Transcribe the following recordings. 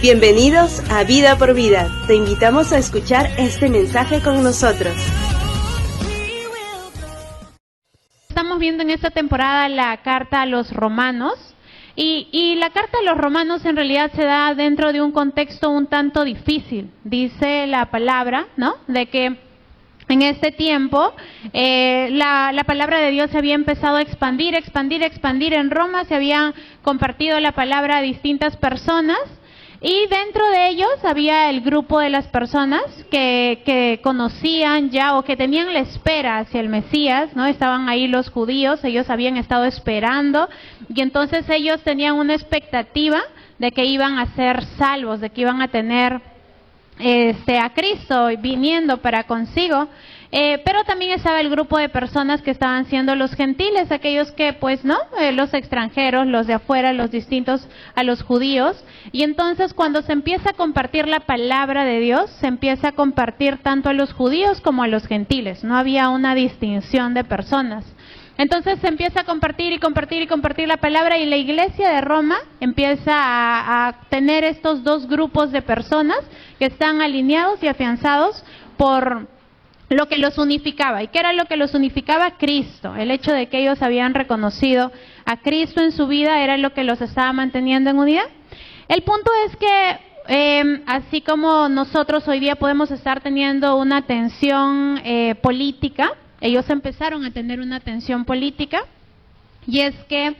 Bienvenidos a Vida por Vida. Te invitamos a escuchar este mensaje con nosotros. Estamos viendo en esta temporada la carta a los romanos y la carta a los romanos en realidad se da dentro de un contexto un tanto difícil. Dice la palabra, ¿no?, de que en este tiempo la palabra de Dios se había empezado a expandir en Roma, se había compartido la palabra a distintas personas. Y dentro de ellos había el grupo de las personas que conocían ya o que tenían la espera hacia el Mesías, ¿no? Estaban ahí los judíos, ellos habían estado esperando y entonces ellos tenían una expectativa de que iban a ser salvos, de que iban a tener a Cristo viniendo para consigo. Pero también estaba el grupo de personas que estaban siendo los gentiles, aquellos que pues no, los extranjeros, los de afuera, los distintos a los judíos. Y entonces cuando se empieza a compartir la palabra de Dios, se empieza a compartir tanto a los judíos como a los gentiles. No había una distinción de personas. Entonces se empieza a compartir la palabra y la iglesia de Roma empieza a tener estos dos grupos de personas que están alineados y afianzados por lo que los unificaba. ¿Y qué era lo que los unificaba? Cristo. El hecho de que ellos habían reconocido a Cristo en su vida era lo que los estaba manteniendo en unidad. El punto es que así como nosotros hoy día podemos estar teniendo una tensión política, ellos empezaron a tener una tensión política, y es que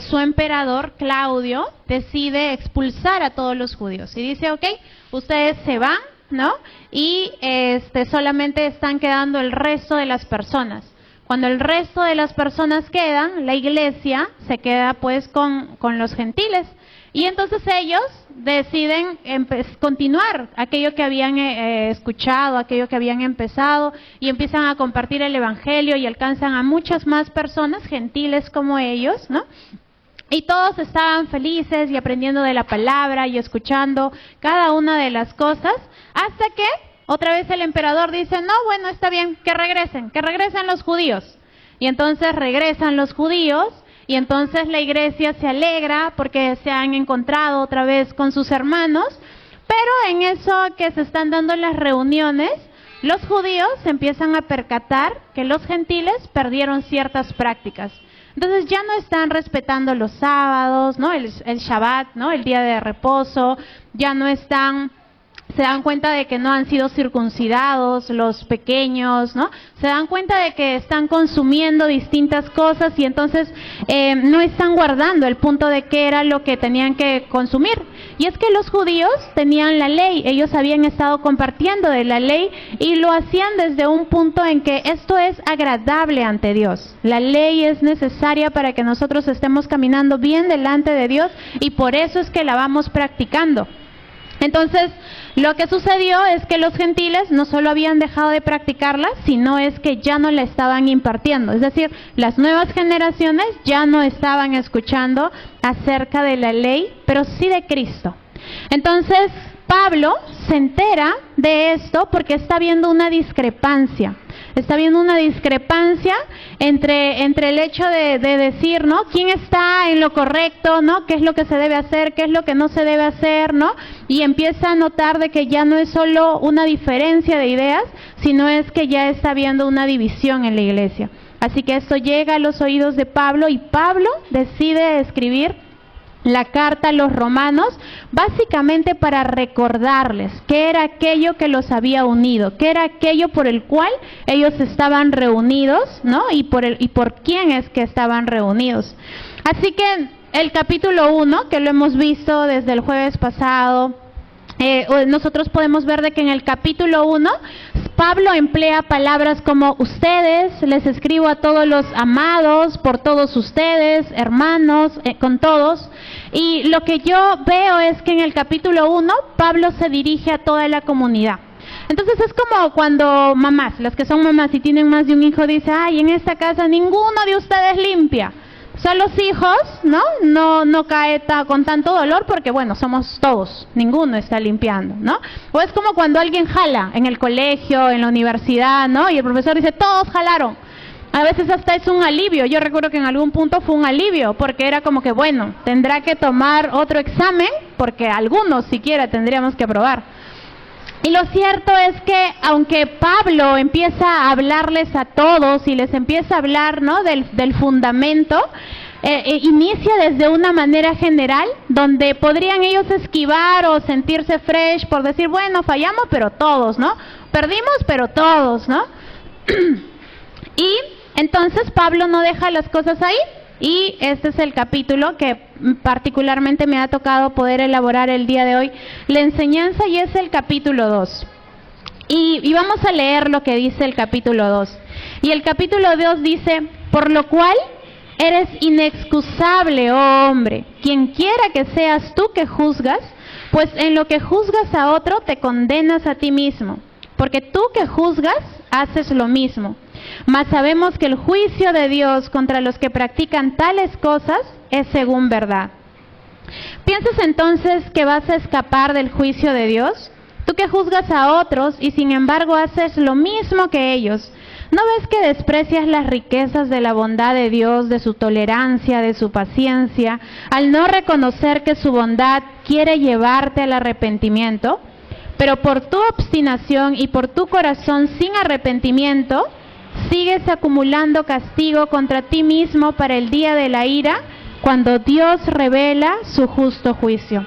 su emperador, Claudio, decide expulsar a todos los judíos. Y dice, ok, ustedes se van, ¿no? Y solamente están quedando el resto de las personas. Cuando el resto de las personas quedan, la iglesia se queda pues con los gentiles. Y entonces ellos deciden continuar aquello que habían escuchado, aquello que habían empezado, y empiezan a compartir el evangelio y alcanzan a muchas más personas, gentiles como ellos, ¿no? Y todos estaban felices y aprendiendo de la palabra y escuchando cada una de las cosas, hasta que otra vez el emperador dice, no, bueno, está bien, que regresen los judíos. Y entonces regresan los judíos, y entonces la iglesia se alegra porque se han encontrado otra vez con sus hermanos, pero en eso que se están dando las reuniones, los judíos se empiezan a percatar que los gentiles perdieron ciertas prácticas. Entonces ya no están respetando los sábados, ¿no? El Shabbat, ¿no? El día de reposo, ya no están, se dan cuenta de que no han sido circuncidados los pequeños, ¿no? Se dan cuenta de que están consumiendo distintas cosas y entonces no están guardando el punto de qué era lo que tenían que consumir. Y es que los judíos tenían la ley, ellos habían estado compartiendo de la ley y lo hacían desde un punto en que esto es agradable ante Dios. La ley es necesaria para que nosotros estemos caminando bien delante de Dios y por eso es que la vamos practicando. Entonces, lo que sucedió es que los gentiles no solo habían dejado de practicarla, sino es que ya no la estaban impartiendo. Es decir, las nuevas generaciones ya no estaban escuchando acerca de la ley, pero sí de Cristo. Entonces, Pablo se entera de esto porque está viendo una discrepancia. Está viendo una discrepancia entre el hecho de decir, ¿no?, quién está en lo correcto, ¿no?, qué es lo que se debe hacer, qué es lo que no se debe hacer, ¿no? Y empieza a notar de que ya no es solo una diferencia de ideas, sino es que ya está habiendo una división en la iglesia. Así que esto llega a los oídos de Pablo y Pablo decide escribir la carta a los romanos, básicamente para recordarles qué era aquello que los había unido, qué era aquello por el cual ellos estaban reunidos, ¿no? Y por quién es que estaban reunidos. Así que el capítulo 1, que lo hemos visto desde el jueves pasado, nosotros podemos ver de que en el capítulo 1 Pablo emplea palabras como ustedes, les escribo a todos los amados, por todos ustedes, hermanos, con todos. Y lo que yo veo es que en el capítulo 1 Pablo se dirige a toda la comunidad. Entonces es como cuando mamás, las que son mamás y tienen más de un hijo, dicen, ay, en esta casa ninguno de ustedes limpia. O sea, los hijos, no cae con tanto dolor porque, bueno, somos todos, ninguno está limpiando, ¿no? O es como cuando alguien jala en el colegio, en la universidad, ¿no? Y el profesor dice, todos jalaron. A veces hasta es un alivio. Yo recuerdo que en algún punto fue un alivio, porque era como que, bueno, tendrá que tomar otro examen, porque algunos siquiera tendríamos que aprobar. Y lo cierto es que, aunque Pablo empieza a hablarles a todos y les empieza a hablar, ¿no?, del fundamento, inicia desde una manera general, donde podrían ellos esquivar o sentirse fresh por decir, bueno, fallamos, pero todos, ¿no? Perdimos, pero todos, ¿no? Y entonces Pablo no deja las cosas ahí, y este es el capítulo que particularmente me ha tocado poder elaborar el día de hoy, la enseñanza, y es el capítulo 2. Y vamos a leer lo que dice el capítulo 2. Y el capítulo 2 dice, por lo cual eres inexcusable, oh hombre, quien quiera que seas tú que juzgas, pues en lo que juzgas a otro te condenas a ti mismo, porque tú que juzgas haces lo mismo. Mas sabemos que el juicio de Dios contra los que practican tales cosas es según verdad. ¿Piensas entonces que vas a escapar del juicio de Dios? Tú que juzgas a otros y sin embargo haces lo mismo que ellos. ¿No ves que desprecias las riquezas de la bondad de Dios, de su tolerancia, de su paciencia, al no reconocer que su bondad quiere llevarte al arrepentimiento? Pero por tu obstinación y por tu corazón sin arrepentimiento, sigues acumulando castigo contra ti mismo para el día de la ira, cuando Dios revela su justo juicio.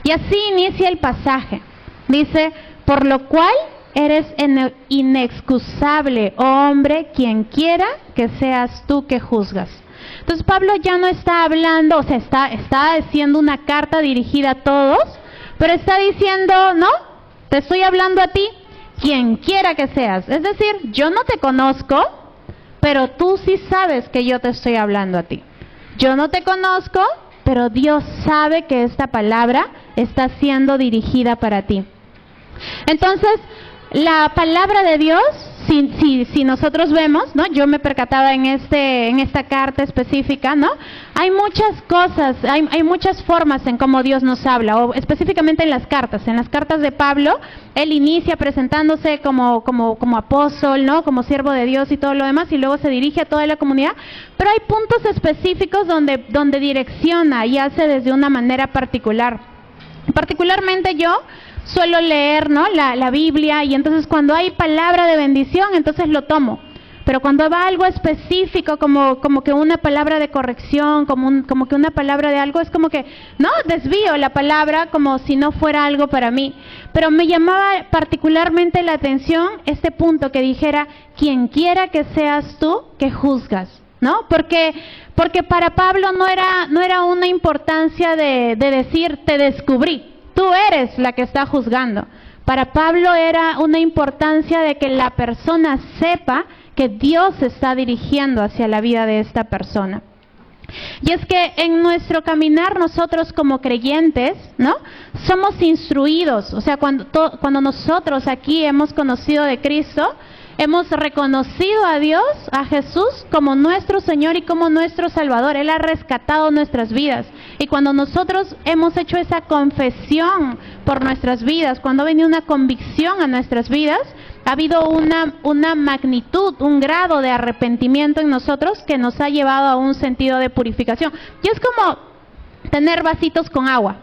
Y así inicia el pasaje. Dice, por lo cual eres inexcusable, oh hombre, quien quiera que seas tú que juzgas. Entonces Pablo ya no está hablando, o sea, está haciendo una carta dirigida a todos, pero está diciendo, no, te estoy hablando a ti, quien quiera que seas. Es decir, yo no te conozco, pero tú sí sabes que yo te estoy hablando a ti. Yo no te conozco, pero Dios sabe que esta palabra está siendo dirigida para ti. Entonces, la palabra de Dios, si nosotros vemos, ¿no? Yo me percataba en esta carta específica, ¿no? Hay muchas cosas, hay muchas formas en cómo Dios nos habla, o específicamente en las cartas. En las cartas de Pablo, él inicia presentándose como apóstol, ¿no? Como siervo de Dios y todo lo demás, y luego se dirige a toda la comunidad. Pero hay puntos específicos donde direcciona y hace desde una manera particular. Particularmente yo suelo leer, ¿no?, la Biblia, y entonces cuando hay palabra de bendición, entonces lo tomo. Pero cuando va algo específico, como que una palabra de corrección, como que una palabra de algo, es como que, no, desvío la palabra como si no fuera algo para mí. Pero me llamaba particularmente la atención este punto que dijera, quien quiera que seas tú que juzgas, ¿no? Porque para Pablo no era una importancia de decir, te descubrí. Tú eres la que está juzgando. Para Pablo era una importancia de que la persona sepa que Dios se está dirigiendo hacia la vida de esta persona. Y es que en nuestro caminar nosotros como creyentes, ¿no?, somos instruidos. O sea, cuando nosotros aquí hemos conocido de Cristo, hemos reconocido a Dios, a Jesús, como nuestro Señor y como nuestro Salvador. Él ha rescatado nuestras vidas. Y cuando nosotros hemos hecho esa confesión por nuestras vidas, cuando ha venido una convicción a nuestras vidas, ha habido una magnitud, un grado de arrepentimiento en nosotros que nos ha llevado a un sentido de purificación. Y es como tener vasitos con agua.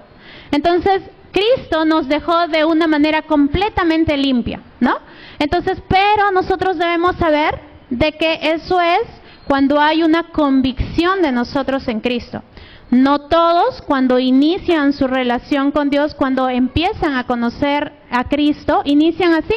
Entonces, Cristo nos dejó de una manera completamente limpia, ¿no? Entonces, pero nosotros debemos saber de que eso es cuando hay una convicción de nosotros en Cristo. No todos, cuando inician su relación con Dios, cuando empiezan a conocer a Cristo, inician así.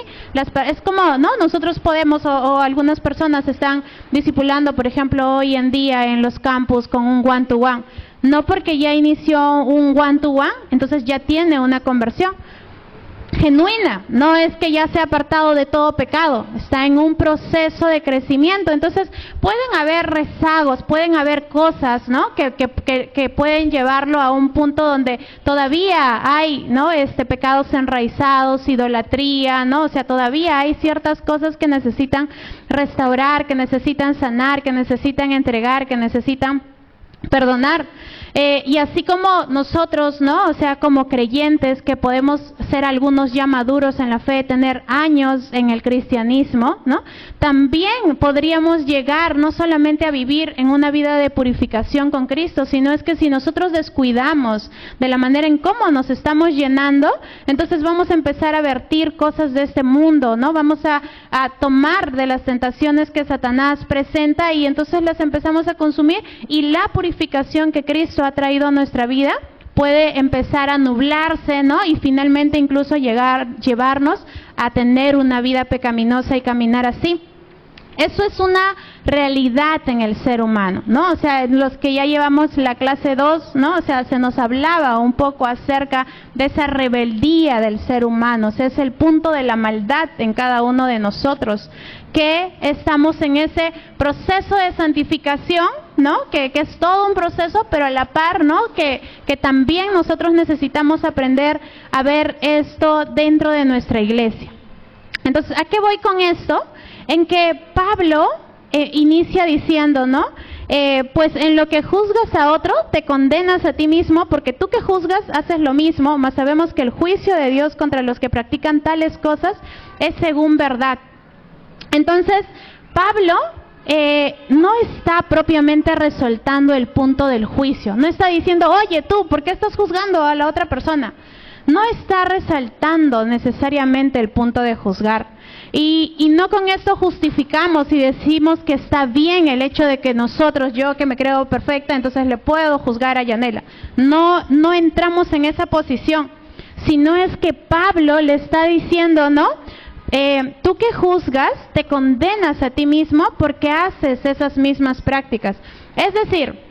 Es como, ¿no? Nosotros podemos, o algunas personas están discipulando, por ejemplo, hoy en día en los campus con un one-to-one. No porque ya inició un one-to-one, entonces ya tiene una conversión genuina, no es que ya se ha apartado de todo pecado, está en un proceso de crecimiento. Entonces pueden haber rezagos, pueden haber cosas, ¿no?, que pueden llevarlo a un punto donde todavía hay, ¿no?, pecados enraizados, idolatría, ¿no? O sea, todavía hay ciertas cosas que necesitan restaurar, que necesitan sanar, que necesitan entregar, que necesitan perdonar. Y así como nosotros, ¿no? O sea, como creyentes que podemos ser algunos ya maduros en la fe, tener años en el cristianismo, ¿no? También podríamos llegar no solamente a vivir en una vida de purificación con Cristo, sino es que si nosotros descuidamos de la manera en cómo nos estamos llenando, entonces vamos a empezar a vertir cosas de este mundo, ¿no? Vamos a tomar de las tentaciones que Satanás presenta y entonces las empezamos a consumir, y la purificación que Cristo ha traído a nuestra vida puede empezar a nublarse, ¿no? Y finalmente incluso llevarnos a tener una vida pecaminosa y caminar así. Eso es una realidad en el ser humano, ¿no? O sea, los que ya llevamos la clase 2, ¿no? O sea, se nos hablaba un poco acerca de esa rebeldía del ser humano. O sea, es el punto de la maldad en cada uno de nosotros, que estamos en ese proceso de santificación, ¿no? Que es todo un proceso, pero a la par, ¿no? Que también nosotros necesitamos aprender a ver esto dentro de nuestra iglesia. Entonces, ¿a qué voy con esto? En que Pablo inicia diciendo, ¿no? Pues en lo que juzgas a otro, te condenas a ti mismo, porque tú que juzgas haces lo mismo, mas sabemos que el juicio de Dios contra los que practican tales cosas es según verdad. Entonces, Pablo no está propiamente resaltando el punto del juicio. No está diciendo, oye, tú, ¿por qué estás juzgando a la otra persona? No está resaltando necesariamente el punto de juzgar. Y no con esto justificamos y decimos que está bien el hecho de que nosotros, yo que me creo perfecta, entonces le puedo juzgar a Yanela. No entramos en esa posición, sino es que Pablo le está diciendo, ¿no? Tú que juzgas, te condenas a ti mismo porque haces esas mismas prácticas. Es decir,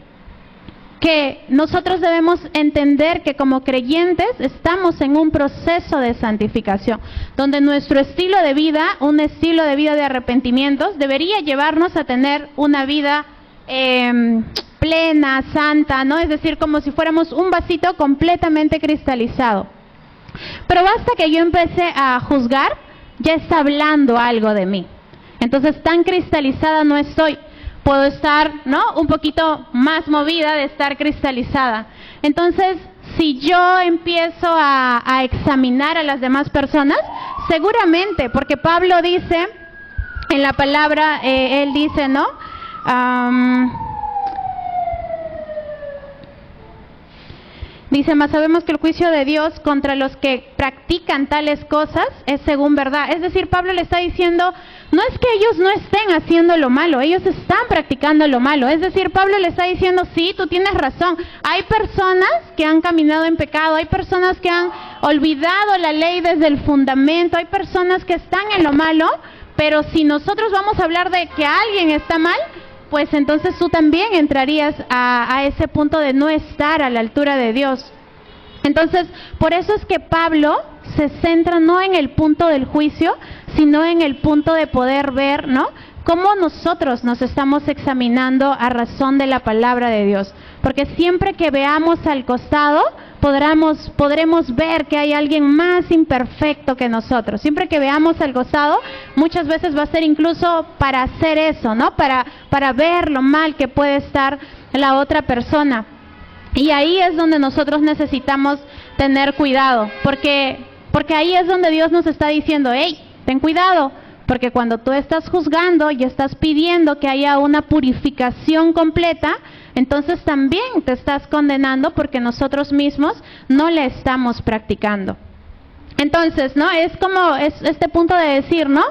que nosotros debemos entender que como creyentes estamos en un proceso de santificación, donde nuestro estilo de vida, un estilo de vida de arrepentimientos, debería llevarnos a tener una vida plena, santa, ¿no? Es decir, como si fuéramos un vasito completamente cristalizado. Pero basta que yo empecé a juzgar, ya está hablando algo de mí. Entonces, tan cristalizada no estoy. Puedo estar, ¿no? Un poquito más movida de estar cristalizada. Entonces, si yo empiezo a examinar a las demás personas, seguramente, porque Pablo dice en la palabra, él dice, ¿no? Dice, mas sabemos que el juicio de Dios contra los que practican tales cosas es según verdad. Es decir, Pablo le está diciendo, no es que ellos no estén haciendo lo malo, ellos están practicando lo malo. Es decir, Pablo le está diciendo, sí, tú tienes razón. Hay personas que han caminado en pecado, hay personas que han olvidado la ley desde el fundamento, hay personas que están en lo malo, pero si nosotros vamos a hablar de que alguien está mal, pues entonces tú también entrarías a ese punto de no estar a la altura de Dios. Entonces, por eso es que Pablo se centra no en el punto del juicio, sino en el punto de poder ver, ¿no?, cómo nosotros nos estamos examinando a razón de la palabra de Dios. Porque siempre que veamos al costado, podremos ver que hay alguien más imperfecto que nosotros. Siempre que veamos al costado, muchas veces va a ser incluso para hacer eso, ¿no? Para ver lo mal que puede estar la otra persona. Y ahí es donde nosotros necesitamos tener cuidado, porque ahí es donde Dios nos está diciendo, hey, ten cuidado, porque cuando tú estás juzgando y estás pidiendo que haya una purificación completa, entonces también te estás condenando porque nosotros mismos no le estamos practicando. Entonces, ¿no? Es como este punto de decir, ¿no?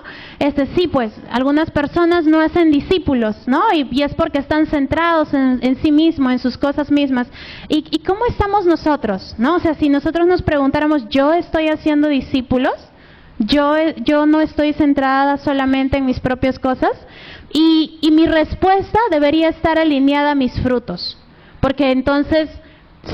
Sí, pues algunas personas no hacen discípulos, ¿no? Y es porque están centrados en sí mismos, en sus cosas mismas. ¿Y cómo estamos nosotros, no? O sea, si nosotros nos preguntáramos, ¿yo estoy haciendo discípulos? ¿Yo no estoy centrada solamente en mis propias cosas? Y mi respuesta debería estar alineada a mis frutos. Porque entonces,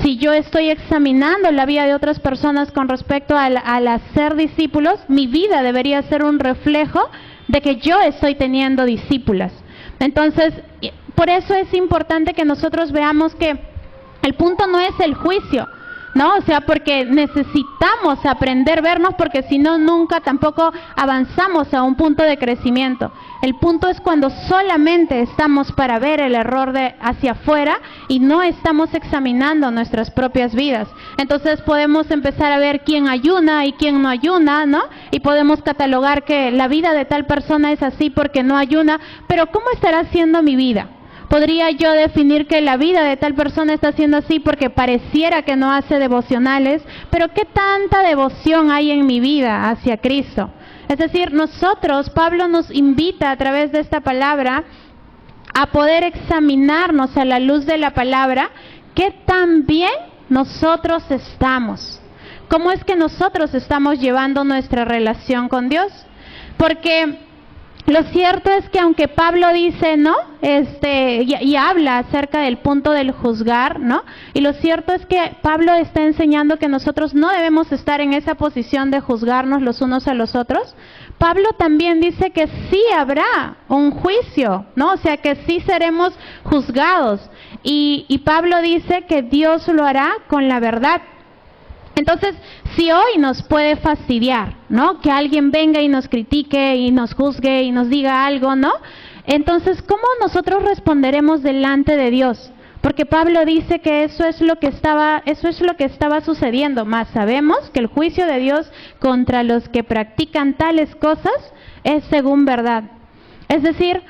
si yo estoy examinando la vida de otras personas con respecto al hacer discípulos, mi vida debería ser un reflejo de que yo estoy teniendo discípulas. Entonces, por eso es importante que nosotros veamos que el punto no es el juicio, ¿no? O sea, porque necesitamos aprender a vernos, porque si no, nunca tampoco avanzamos a un punto de crecimiento. El punto es cuando solamente estamos para ver el error de hacia afuera y no estamos examinando nuestras propias vidas. Entonces podemos empezar a ver quién ayuna y quién no ayuna, ¿no? Y podemos catalogar que la vida de tal persona es así porque no ayuna, pero ¿cómo estará siendo mi vida? Podría yo definir que la vida de tal persona está siendo así porque pareciera que no hace devocionales, pero ¿qué tanta devoción hay en mi vida hacia Cristo? Es decir, nosotros, Pablo nos invita a través de esta palabra a poder examinarnos a la luz de la palabra, qué tan bien nosotros estamos. ¿Cómo es que nosotros estamos llevando nuestra relación con Dios? Porque lo cierto es que aunque Pablo dice, ¿no? Y habla acerca del punto del juzgar, ¿no? Y lo cierto es que Pablo está enseñando que nosotros no debemos estar en esa posición de juzgarnos los unos a los otros. Pablo también dice que sí habrá un juicio, ¿no? O sea, que sí seremos juzgados. Y Pablo dice que Dios lo hará con la verdad. Entonces, si hoy nos puede fastidiar, ¿no? Que alguien venga y nos critique y nos juzgue y nos diga algo, ¿no? Entonces, ¿cómo nosotros responderemos delante de Dios? Porque Pablo dice que eso es lo que estaba sucediendo. Más sabemos que el juicio de Dios contra los que practican tales cosas es según verdad. Es decir,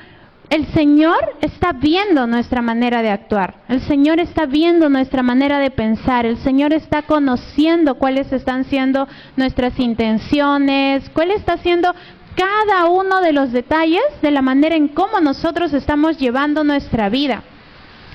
el Señor está viendo nuestra manera de actuar, el Señor está viendo nuestra manera de pensar, el Señor está conociendo cuáles están siendo nuestras intenciones, cuál está siendo cada uno de los detalles de la manera en cómo nosotros estamos llevando nuestra vida.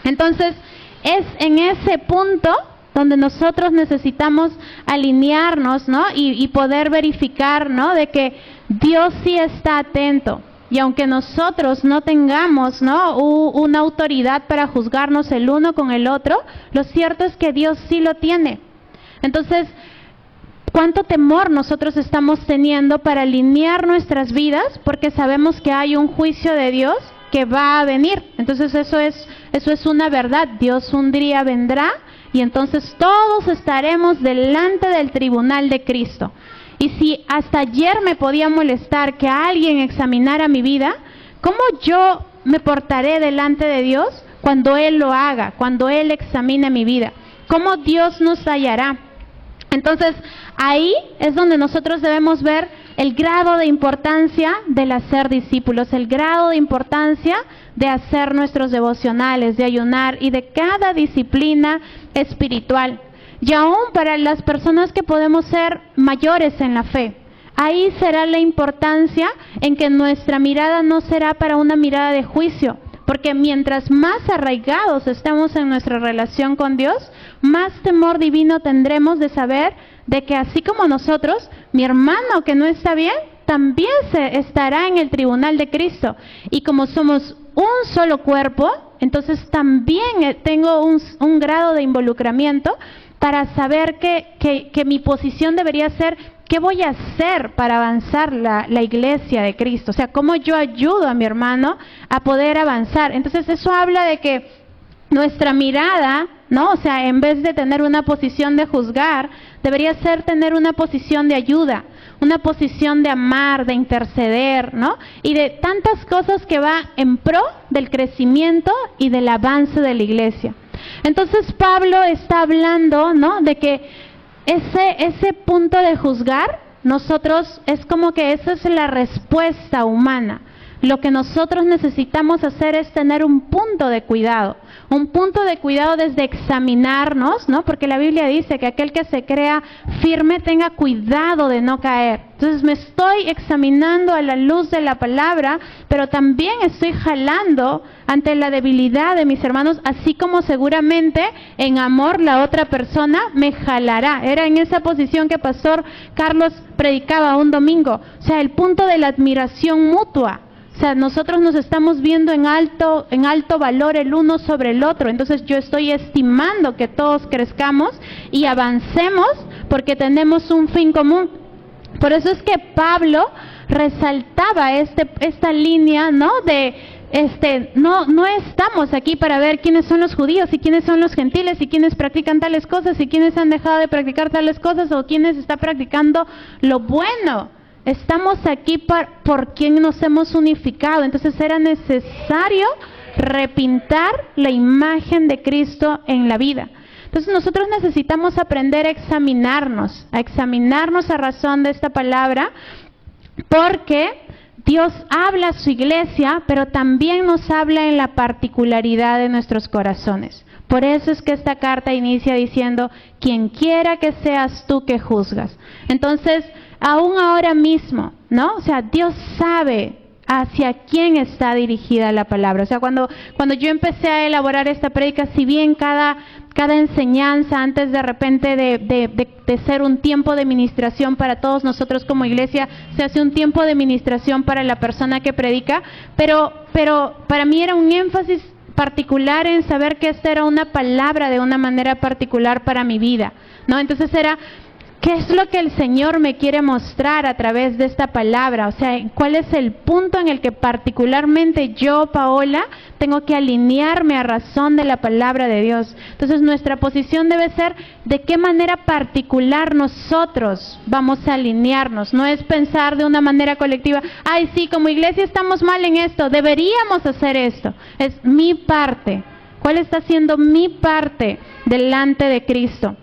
Entonces, es en ese punto donde nosotros necesitamos alinearnos, ¿no? Y poder verificar, ¿no? De que Dios sí está atento. Y aunque nosotros no tengamos, ¿no? una autoridad para juzgarnos el uno con el otro, lo cierto es que Dios sí lo tiene. Entonces, ¿cuánto temor nosotros estamos teniendo para alinear nuestras vidas? Porque sabemos que hay un juicio de Dios que va a venir. Entonces eso es una verdad. Dios un día vendrá y entonces todos estaremos delante del tribunal de Cristo. Y si hasta ayer me podía molestar que alguien examinara mi vida, ¿cómo yo me portaré delante de Dios cuando Él lo haga, cuando Él examine mi vida? ¿Cómo Dios nos hallará? Entonces, ahí es donde nosotros debemos ver el grado de importancia del hacer discípulos, el grado de importancia de hacer nuestros devocionales, de ayunar y de cada disciplina espiritual. Y aún para las personas que podemos ser mayores en la fe, ahí será la importancia en que nuestra mirada no será para una mirada de juicio, porque mientras más arraigados estemos en nuestra relación con Dios, más temor divino tendremos de saber de que así como nosotros, mi hermano que no está bien, también estará en el tribunal de Cristo. Y como somos un solo cuerpo, entonces también tengo un grado de involucramiento para saber que mi posición debería ser, ¿qué voy a hacer para avanzar la iglesia de Cristo? O sea, ¿cómo yo ayudo a mi hermano a poder avanzar? Entonces eso habla de que nuestra mirada, ¿no? O sea, en vez de tener una posición de juzgar, debería ser tener una posición de ayuda, una posición de amar, de interceder, ¿no? Y de tantas cosas que va en pro del crecimiento y del avance de la iglesia. Entonces Pablo está hablando, ¿no? De que ese punto de juzgar, nosotros, es como que esa es la respuesta humana. Lo que nosotros necesitamos hacer es tener un punto de cuidado desde examinarnos, ¿no? Porque la Biblia dice que aquel que se crea firme tenga cuidado de no caer. Entonces me estoy examinando a la luz de la palabra, pero también estoy jalando ante la debilidad de mis hermanos, así como seguramente en amor la otra persona me jalará. Era en esa posición que Pastor Carlos predicaba un domingo. O sea, el punto de la admiración mutua. O sea, nosotros nos estamos viendo en alto valor el uno sobre el otro. Entonces yo estoy estimando que todos crezcamos y avancemos porque tenemos un fin común. Por eso es que Pablo resaltaba esta línea, ¿no? De no estamos aquí para ver quiénes son los judíos y quiénes son los gentiles y quiénes practican tales cosas y quiénes han dejado de practicar tales cosas o quiénes están practicando lo bueno. Estamos aquí por quien nos hemos unificado. Entonces era necesario repintar la imagen de Cristo en la vida. Entonces nosotros necesitamos aprender a examinarnos a razón de esta palabra, porque Dios habla a su iglesia, pero también nos habla en la particularidad de nuestros corazones. Por eso es que esta carta inicia diciendo, quien quiera que seas tú que juzgas. Entonces, aún ahora mismo, ¿no? O sea, Dios sabe hacia quién está dirigida la palabra. O sea, cuando yo empecé a elaborar esta prédica, si bien cada enseñanza antes de repente de ser un tiempo de ministración para todos nosotros como iglesia, se hace un tiempo de ministración para la persona que predica, pero para mí era un énfasis particular en saber que esta era una palabra de una manera particular para mi vida, ¿no? Entonces era, ¿qué es lo que el Señor me quiere mostrar a través de esta palabra? O sea, ¿cuál es el punto en el que particularmente yo, Paola, tengo que alinearme a razón de la palabra de Dios? Entonces, nuestra posición debe ser de qué manera particular nosotros vamos a alinearnos. No es pensar de una manera colectiva, ay, sí, como iglesia estamos mal en esto, deberíamos hacer esto. Es mi parte. ¿Cuál está siendo mi parte delante de Cristo?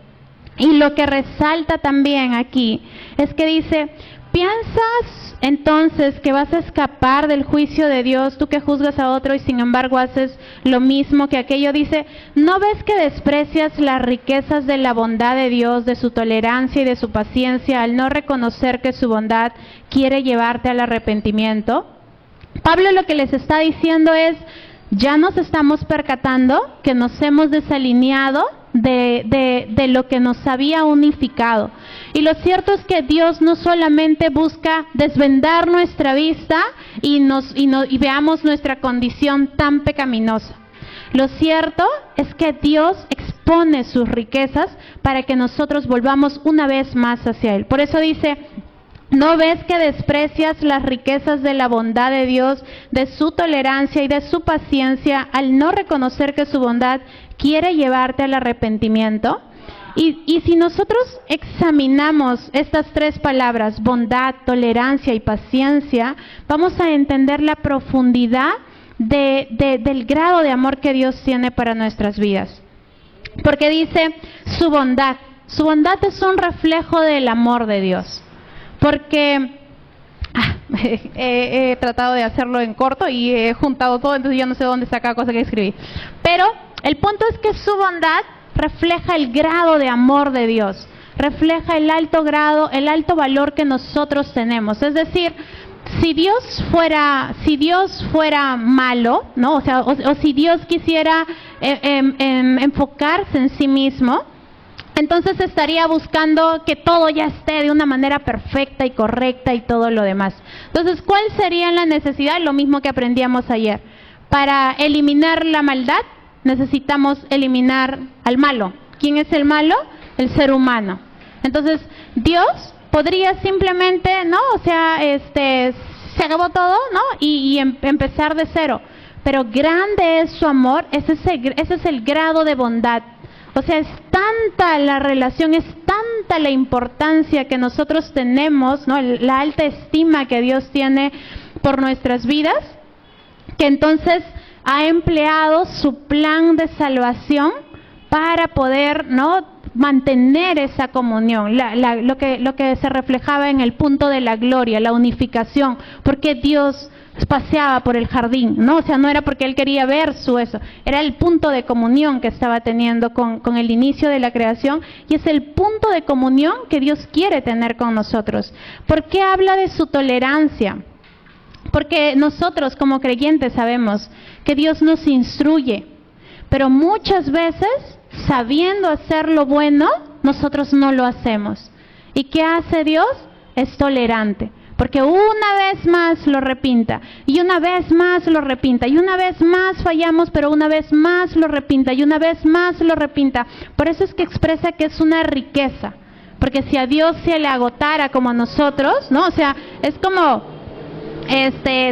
Y lo que resalta también aquí es que dice, ¿piensas entonces que vas a escapar del juicio de Dios, tú que juzgas a otro y sin embargo haces lo mismo que aquello? Dice, ¿no ves que desprecias las riquezas de la bondad de Dios, de su tolerancia y de su paciencia, al no reconocer que su bondad quiere llevarte al arrepentimiento? Pablo lo que les está diciendo es, ya nos estamos percatando que nos hemos desalineado de lo que nos había unificado. Y lo cierto es que Dios no solamente busca desvendar nuestra vista y veamos nuestra condición tan pecaminosa. Lo cierto es que Dios expone sus riquezas para que nosotros volvamos una vez más hacia Él. Por eso dice, ¿no ves que desprecias las riquezas de la bondad de Dios, de su tolerancia y de su paciencia, al no reconocer que su bondad quiere llevarte al arrepentimiento? Y si nosotros examinamos estas tres palabras, bondad, tolerancia y paciencia, vamos a entender la profundidad del grado de amor que Dios tiene para nuestras vidas. Porque dice su bondad es un reflejo del amor de Dios. Porque he tratado de hacerlo en corto y he juntado todo, entonces ya no sé dónde está cada cosa que escribí. Pero el punto es que su bondad refleja el grado de amor de Dios, refleja el alto grado, el alto valor que nosotros tenemos. Es decir, si Dios fuera malo, ¿no? O si Dios quisiera enfocarse en sí mismo, entonces estaría buscando que todo ya esté de una manera perfecta y correcta y todo lo demás. Entonces, ¿cuál sería la necesidad? Lo mismo que aprendíamos ayer. Para eliminar la maldad, necesitamos eliminar al malo. ¿Quién es el malo? El ser humano. Entonces, Dios podría simplemente, ¿no? O sea, se acabó todo, ¿no? Y empezar de cero. Pero grande es su amor, ese es el grado de bondad. O sea, es tanta la relación, es tanta la importancia que nosotros tenemos, ¿no? La alta estima que Dios tiene por nuestras vidas, que entonces ha empleado su plan de salvación para poder, ¿no?, mantener esa comunión, lo que se reflejaba en el punto de la gloria, la unificación, porque Dios paseaba por el jardín, ¿no? O sea, no era porque Él quería ver eso, era el punto de comunión que estaba teniendo con el inicio de la creación, y es el punto de comunión que Dios quiere tener con nosotros. ¿Por qué habla de su tolerancia? Porque nosotros como creyentes sabemos que Dios nos instruye, pero muchas veces, sabiendo hacer lo bueno, nosotros no lo hacemos. ¿Y qué hace Dios? Es tolerante. Porque una vez más lo repinta, y una vez más lo repinta, y una vez más fallamos, pero una vez más lo repinta, y una vez más lo repinta. Por eso es que expresa que es una riqueza. Porque si a Dios se le agotara como a nosotros, ¿no? O sea, es como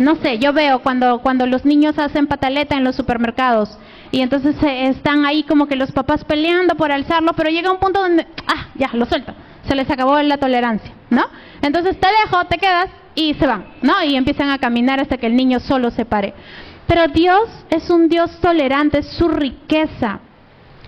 no sé, yo veo cuando los niños hacen pataleta en los supermercados y entonces están ahí como que los papás peleando por alzarlo, pero llega un punto donde, ya, lo suelto, se les acabó la tolerancia, ¿no? Entonces te dejo, te quedas y se van, ¿no? Y empiezan a caminar hasta que el niño solo se pare. Pero Dios es un Dios tolerante, es su riqueza.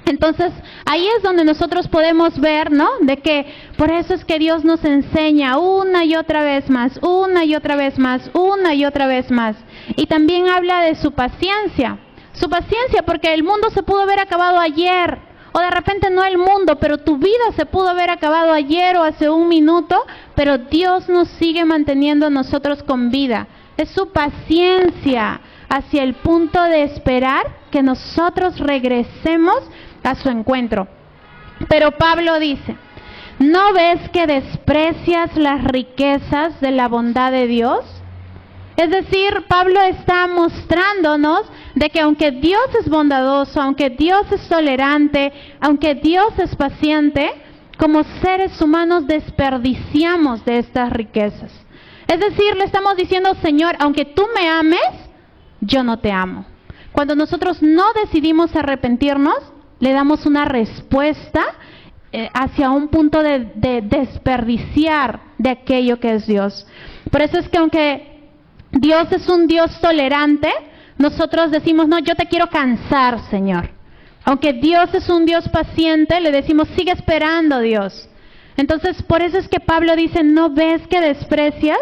Entonces, ahí es donde nosotros podemos ver, ¿no? De que por eso es que Dios nos enseña una y otra vez más, una y otra vez más, una y otra vez más. Y también habla de su paciencia. Su paciencia, porque el mundo se pudo haber acabado ayer. O de repente no el mundo, pero tu vida se pudo haber acabado ayer o hace un minuto, pero Dios nos sigue manteniendo a nosotros con vida. Es su paciencia hacia el punto de esperar que nosotros regresemos a su encuentro. Pero Pablo dice, ¿no ves que desprecias las riquezas de la bondad de Dios? Es decir, Pablo está mostrándonos de que aunque Dios es bondadoso, aunque Dios es tolerante, aunque Dios es paciente, como seres humanos desperdiciamos de estas riquezas. Es decir, le estamos diciendo, Señor, aunque tú me ames, yo no te amo. Cuando nosotros no decidimos arrepentirnos, le damos una respuesta hacia un punto de desperdiciar de aquello que es Dios. Por eso es que aunque Dios es un Dios tolerante, nosotros decimos, no, yo te quiero cansar, Señor. Aunque Dios es un Dios paciente, le decimos, sigue esperando, Dios. Entonces, por eso es que Pablo dice, ¿no ves que desprecias?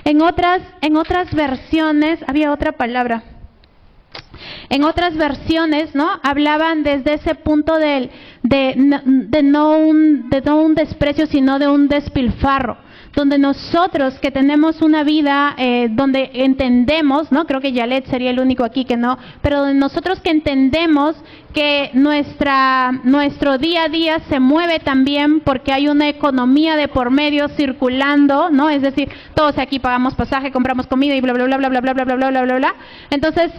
En otras versiones, había otra palabra. En otras versiones, ¿no? Hablaban desde ese punto de no un desprecio, sino de un despilfarro. Donde nosotros que tenemos una vida donde entendemos, ¿no? Creo que Yalet sería el único aquí que no, pero donde nosotros que entendemos que nuestro día a día se mueve también porque hay una economía de por medio circulando, ¿no? Es decir, todos aquí pagamos pasaje, compramos comida y bla bla bla bla bla bla bla bla bla bla bla bla. Entonces,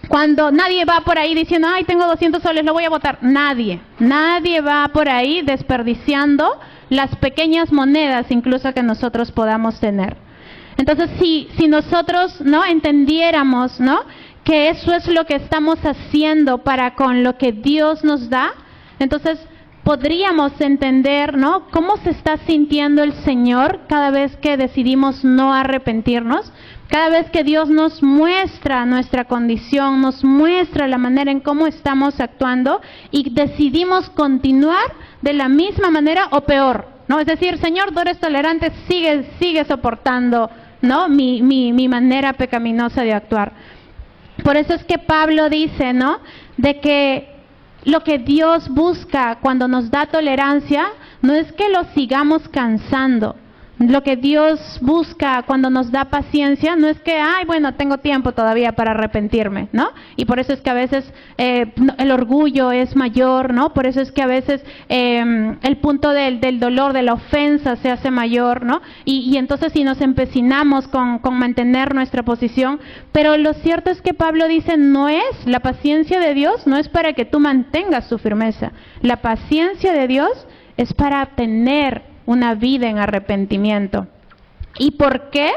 cuando nadie va por ahí diciendo, ay, tengo 200 soles, lo voy a botar. Nadie va por ahí desperdiciando las pequeñas monedas incluso que nosotros podamos tener. Entonces, si nosotros no entendiéramos, ¿no?, que eso es lo que estamos haciendo para con lo que Dios nos da, entonces podríamos entender, ¿no?, cómo se está sintiendo el Señor cada vez que decidimos no arrepentirnos. Cada vez que Dios nos muestra nuestra condición, nos muestra la manera en cómo estamos actuando y decidimos continuar de la misma manera o peor, ¿no? Es decir, Señor, tú eres tolerante, sigue soportando, ¿no?, mi manera pecaminosa de actuar. Por eso es que Pablo dice, ¿no?, de que lo que Dios busca cuando nos da tolerancia no es que lo sigamos cansando. Lo que Dios busca cuando nos da paciencia no es que, ay, bueno, tengo tiempo todavía para arrepentirme, ¿no? Y por eso es que a veces el orgullo es mayor, ¿no? Por eso es que a veces el punto del dolor, de la ofensa se hace mayor, ¿no? Y entonces si nos empecinamos con mantener nuestra posición, pero lo cierto es que Pablo dice, la paciencia de Dios no es para que tú mantengas tu firmeza. La paciencia de Dios es para tener una vida en arrepentimiento. ¿Y por qué?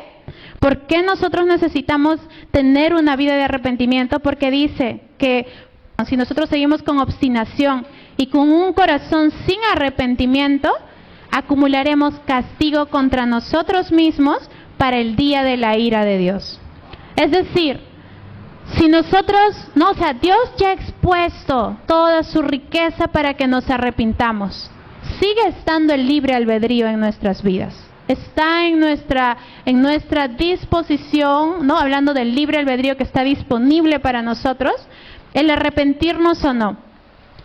¿Por qué nosotros necesitamos tener una vida de arrepentimiento? Porque dice que si nosotros seguimos con obstinación y con un corazón sin arrepentimiento, acumularemos castigo contra nosotros mismos para el día de la ira de Dios. Es decir, si nosotros, Dios ya ha expuesto toda su riqueza para que nos arrepintamos. Sigue estando el libre albedrío en nuestras vidas. Está en nuestra disposición, ¿no? Hablando del libre albedrío que está disponible para nosotros, el arrepentirnos o no.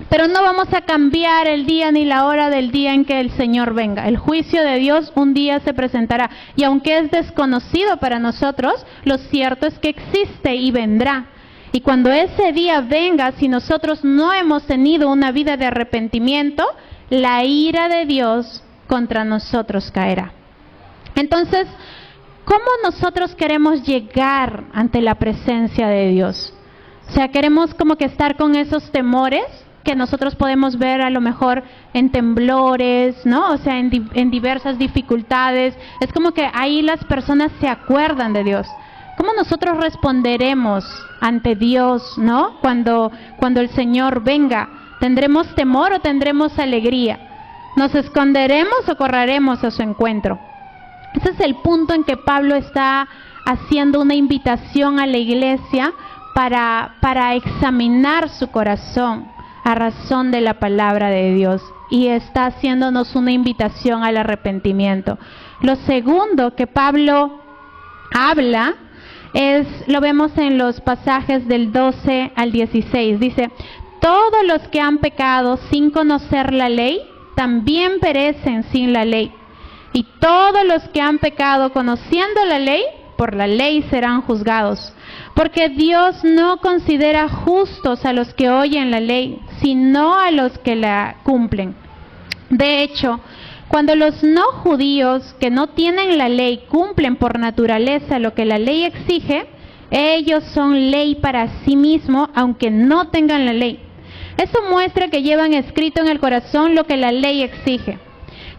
Pero no vamos a cambiar el día ni la hora del día en que el Señor venga. El juicio de Dios un día se presentará. Y aunque es desconocido para nosotros, lo cierto es que existe y vendrá. Y cuando ese día venga, si nosotros no hemos tenido una vida de arrepentimiento, la ira de Dios contra nosotros caerá. Entonces, ¿cómo nosotros queremos llegar ante la presencia de Dios? O sea, queremos como que estar con esos temores que nosotros podemos ver a lo mejor en temblores, ¿no? O sea, en diversas dificultades. Es como que ahí las personas se acuerdan de Dios. ¿Cómo nosotros responderemos ante Dios, ¿no? Cuando el Señor venga, ¿tendremos temor o tendremos alegría? ¿Nos esconderemos o correremos a su encuentro? Ese es el punto en que Pablo está haciendo una invitación a la iglesia para examinar su corazón a razón de la palabra de Dios, y está haciéndonos una invitación al arrepentimiento. Lo segundo que Pablo habla lo vemos en los pasajes del 12 al 16. Dice: todos los que han pecado sin conocer la ley también perecen sin la ley, y todos los que han pecado conociendo la ley, por la ley serán juzgados. Porque Dios no considera justos a los que oyen la ley, sino a los que la cumplen. De hecho, cuando los no judíos que no tienen la ley cumplen por naturaleza lo que la ley exige, ellos son ley para sí mismos, aunque no tengan la ley. Eso muestra que llevan escrito en el corazón lo que la ley exige,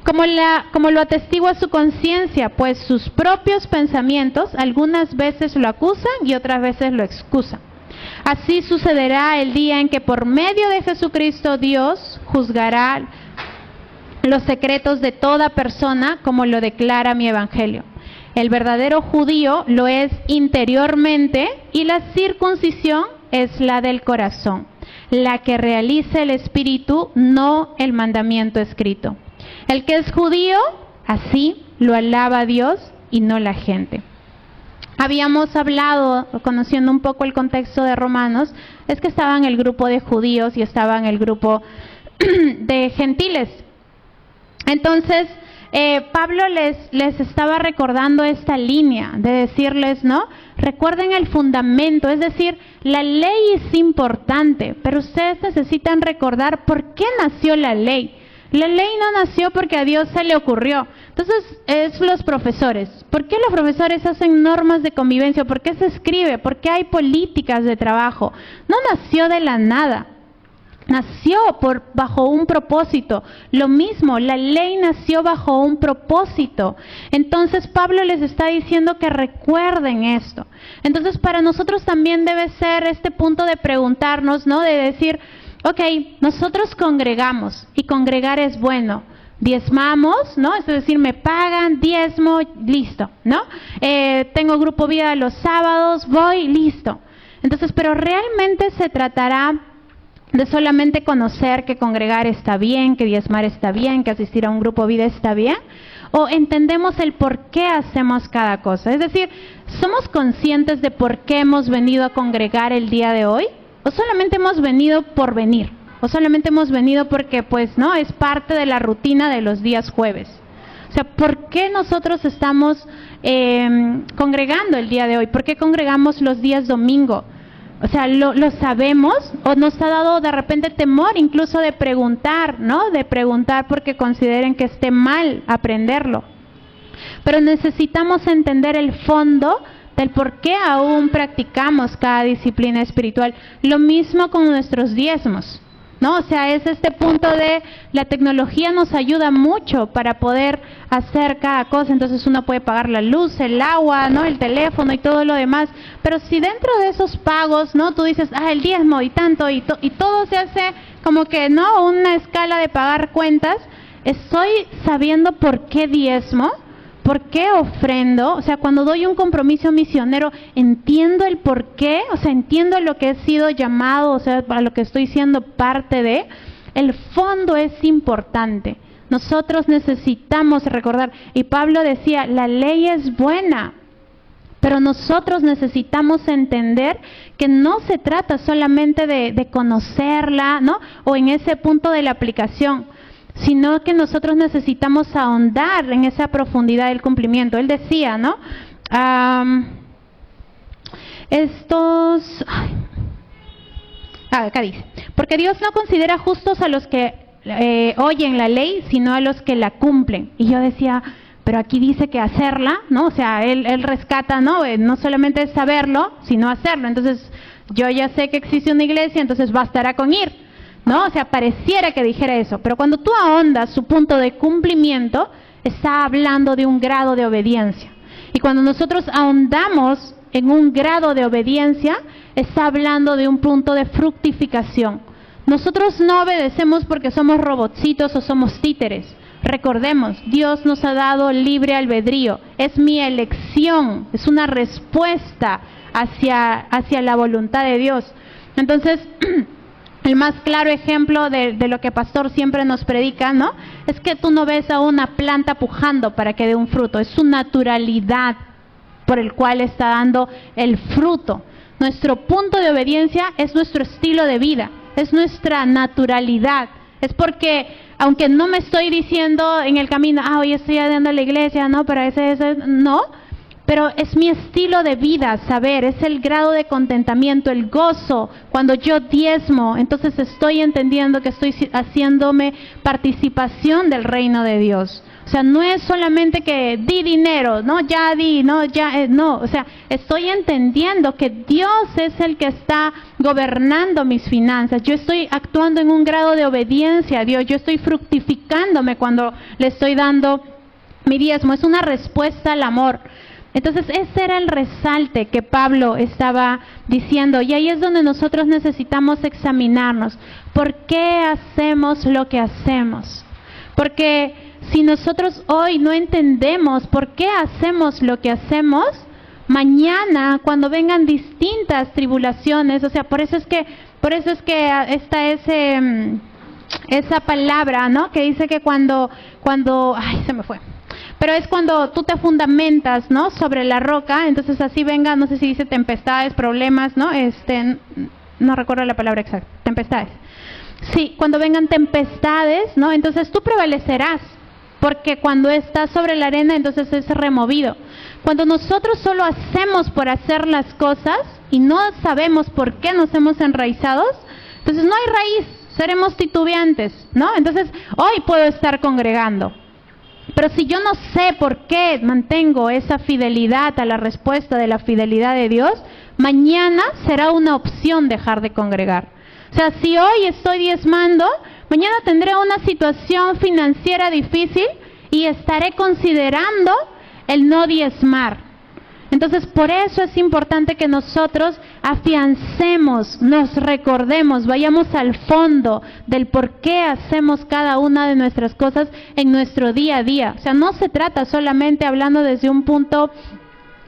como lo atestigua su conciencia, pues sus propios pensamientos algunas veces lo acusan y otras veces lo excusan. Así sucederá el día en que por medio de Jesucristo Dios juzgará los secretos de toda persona, como lo declara mi evangelio. El verdadero judío lo es interiormente, y la circuncisión es la del corazón, la que realiza el espíritu, no el mandamiento escrito. El que es judío, así lo alaba a Dios y no la gente. Habíamos hablado, conociendo un poco el contexto de Romanos, es que estaba en el grupo de judíos y estaba en el grupo de gentiles. Entonces, Pablo les estaba recordando esta línea de decirles, ¿no? Recuerden el fundamento, es decir, la ley es importante, pero ustedes necesitan recordar por qué nació la ley. La ley no nació porque a Dios se le ocurrió. Entonces, es los profesores. ¿Por qué los profesores hacen normas de convivencia? ¿Por qué se escribe? ¿Por qué hay políticas de trabajo? No nació de la nada. Nació bajo un propósito. Lo mismo, la ley nació bajo un propósito. Entonces Pablo les está diciendo que recuerden esto. Entonces para nosotros también debe ser este punto de preguntarnos, ¿no? De decir, ok, nosotros congregamos, y congregar es bueno. Diezmamos, ¿no? Es decir, me pagan, diezmo, listo, ¿no? Tengo grupo vida los sábados, voy, listo. Entonces, pero realmente se tratará de solamente conocer que congregar está bien, que diezmar está bien, que asistir a un grupo vida está bien, o entendemos el por qué hacemos cada cosa. Es decir, ¿somos conscientes de por qué hemos venido a congregar el día de hoy? ¿O solamente hemos venido por venir? ¿O solamente hemos venido porque, pues, no, es parte de la rutina de los días jueves? O sea, ¿por qué nosotros estamos congregando el día de hoy? ¿Por qué congregamos los días domingo? O sea, ¿lo sabemos? ¿O nos ha dado de repente temor incluso de preguntar, ¿no? De preguntar porque consideren que esté mal aprenderlo. Pero necesitamos entender el fondo del por qué aún practicamos cada disciplina espiritual. Lo mismo con nuestros diezmos, ¿no? O sea, es este punto de la tecnología nos ayuda mucho para poder hacer cada cosa. Entonces uno puede pagar la luz, el agua, ¿no? El teléfono y todo lo demás. Pero si dentro de esos pagos, ¿no? Tú dices, el diezmo y tanto, y todo se hace como que, ¿no? Una escala de pagar cuentas. ¿Estoy sabiendo por qué diezmo? ¿Por qué ofrendo? O sea, cuando doy un compromiso misionero, entiendo el por qué, o sea, entiendo lo que he sido llamado, o sea, para lo que estoy siendo parte de. El fondo es importante. Nosotros necesitamos recordar, y Pablo decía, la ley es buena, pero nosotros necesitamos entender que no se trata solamente de conocerla, ¿no? O en ese punto de la aplicación, sino que nosotros necesitamos ahondar en esa profundidad del cumplimiento. Él decía, ¿no? Acá dice, porque Dios no considera justos a los que oyen la ley, sino a los que la cumplen. Y yo decía, pero aquí dice que hacerla, ¿no? O sea, él rescata, ¿no? No solamente es saberlo, sino hacerlo. Entonces, yo ya sé que existe una iglesia, entonces bastará con ir. ¿no? O sea, pareciera que dijera eso, pero cuando tú ahondas su punto de cumplimiento, está hablando de un grado de obediencia. Y cuando nosotros ahondamos en un grado de obediencia, está hablando de un punto de fructificación. Nosotros no obedecemos porque somos robotcitos o somos títeres. Recordemos, Dios nos ha dado libre albedrío. Es mi elección, es una respuesta hacia la voluntad de Dios. Entonces, el más claro ejemplo de lo que Pastor siempre nos predica, ¿no? Es que tú no ves a una planta pujando para que dé un fruto. Es su naturalidad por el cual está dando el fruto. Nuestro punto de obediencia es nuestro estilo de vida, es nuestra naturalidad. Es porque, aunque no me estoy diciendo en el camino, hoy estoy yendo a la iglesia, no, pero no, pero es mi estilo de vida, saber, es el grado de contentamiento, el gozo. Cuando yo diezmo, entonces estoy entendiendo que estoy haciéndome participación del reino de Dios. O sea, no es solamente que di dinero, no, ya di, no, ya, no. O sea, estoy entendiendo que Dios es el que está gobernando mis finanzas. Yo estoy actuando en un grado de obediencia a Dios. Yo estoy fructificándome cuando le estoy dando mi diezmo. Es una respuesta al amor. Entonces, ese era el resalte que Pablo estaba diciendo. Y ahí es donde nosotros necesitamos examinarnos. ¿Por qué hacemos lo que hacemos? Porque si nosotros hoy no entendemos por qué hacemos lo que hacemos, mañana cuando vengan distintas tribulaciones, o sea, por eso es que está esa palabra, ¿no? Que dice que cuando, ay, se me fue. Pero es cuando tú te fundamentas, ¿no? Sobre la roca, entonces así venga, no sé si dice tempestades, problemas, ¿no? No recuerdo la palabra exacta, tempestades. Sí, cuando vengan tempestades, ¿no? Entonces tú prevalecerás. Porque cuando está sobre la arena, entonces es removido. Cuando nosotros solo hacemos por hacer las cosas y no sabemos por qué nos hemos enraizado, entonces no hay raíz, seremos titubeantes, ¿no? Entonces, hoy puedo estar congregando. Pero si yo no sé por qué mantengo esa fidelidad a la respuesta de la fidelidad de Dios, mañana será una opción dejar de congregar. O sea, si hoy estoy diezmando, mañana tendré una situación financiera difícil y estaré considerando el no diezmar. Entonces, por eso es importante que nosotros afiancemos, nos recordemos, vayamos al fondo del por qué hacemos cada una de nuestras cosas en nuestro día a día. O sea, no se trata solamente hablando desde un punto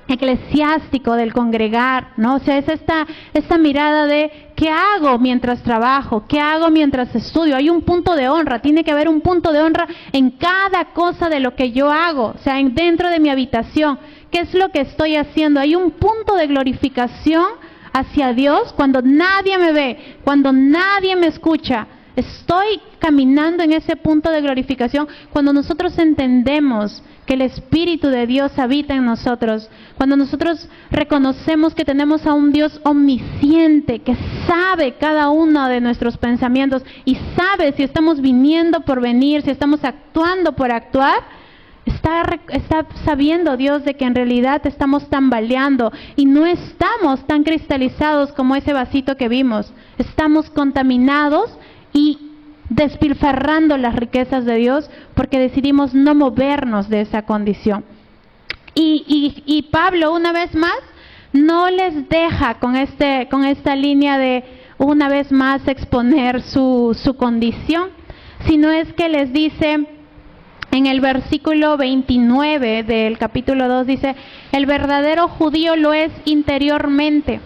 eclesiástico del congregar, ¿no? O sea, es esta mirada de ¿qué hago mientras trabajo? ¿Qué hago mientras estudio? Hay un punto de honra, tiene que haber un punto de honra en cada cosa de lo que yo hago, o sea, dentro de mi habitación. ¿Qué es lo que estoy haciendo? Hay un punto de glorificación hacia Dios cuando nadie me ve, cuando nadie me escucha. Estoy caminando en ese punto de glorificación cuando nosotros entendemos que el Espíritu de Dios habita en nosotros, cuando nosotros reconocemos que tenemos a un Dios omnisciente, que sabe cada uno de nuestros pensamientos y sabe si estamos viniendo por venir, si estamos actuando por actuar. Está sabiendo Dios de que en realidad estamos tambaleando y no estamos tan cristalizados como ese vasito que vimos. Estamos contaminados y despilfarrando las riquezas de Dios porque decidimos no movernos de esa condición. Y Pablo, una vez más, no les deja con esta línea de una vez más exponer su condición, sino es que les dice en el versículo 29 del capítulo 2, dice: el verdadero judío lo es interiormente,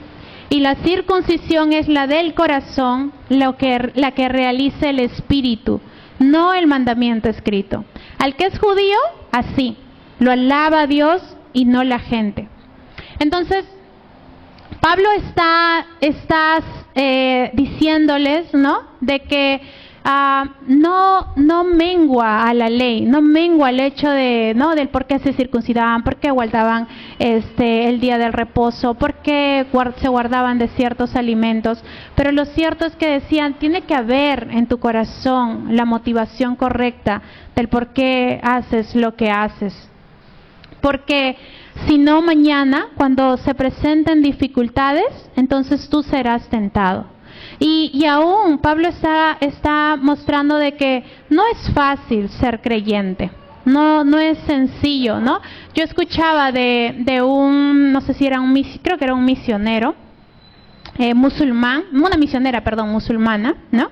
y la circuncisión es la del corazón, la que realiza el Espíritu, no el mandamiento escrito. Al que es judío, así, lo alaba a Dios y no la gente. Entonces, Pablo está diciéndoles, ¿no?, de que no mengua a la ley, no mengua al hecho de, ¿no?, del por qué se circuncidaban, por qué guardaban el día del reposo, por qué se guardaban de ciertos alimentos. Pero lo cierto es que decían, tiene que haber en tu corazón la motivación correcta del por qué haces lo que haces. Porque si no, mañana, cuando se presenten dificultades, entonces tú serás tentado. Y aún Pablo está mostrando de que no es fácil ser creyente. No es sencillo, ¿no? Yo escuchaba de un, no sé si era creo que era un misionero musulmán, una misionera, perdón, musulmana, ¿no?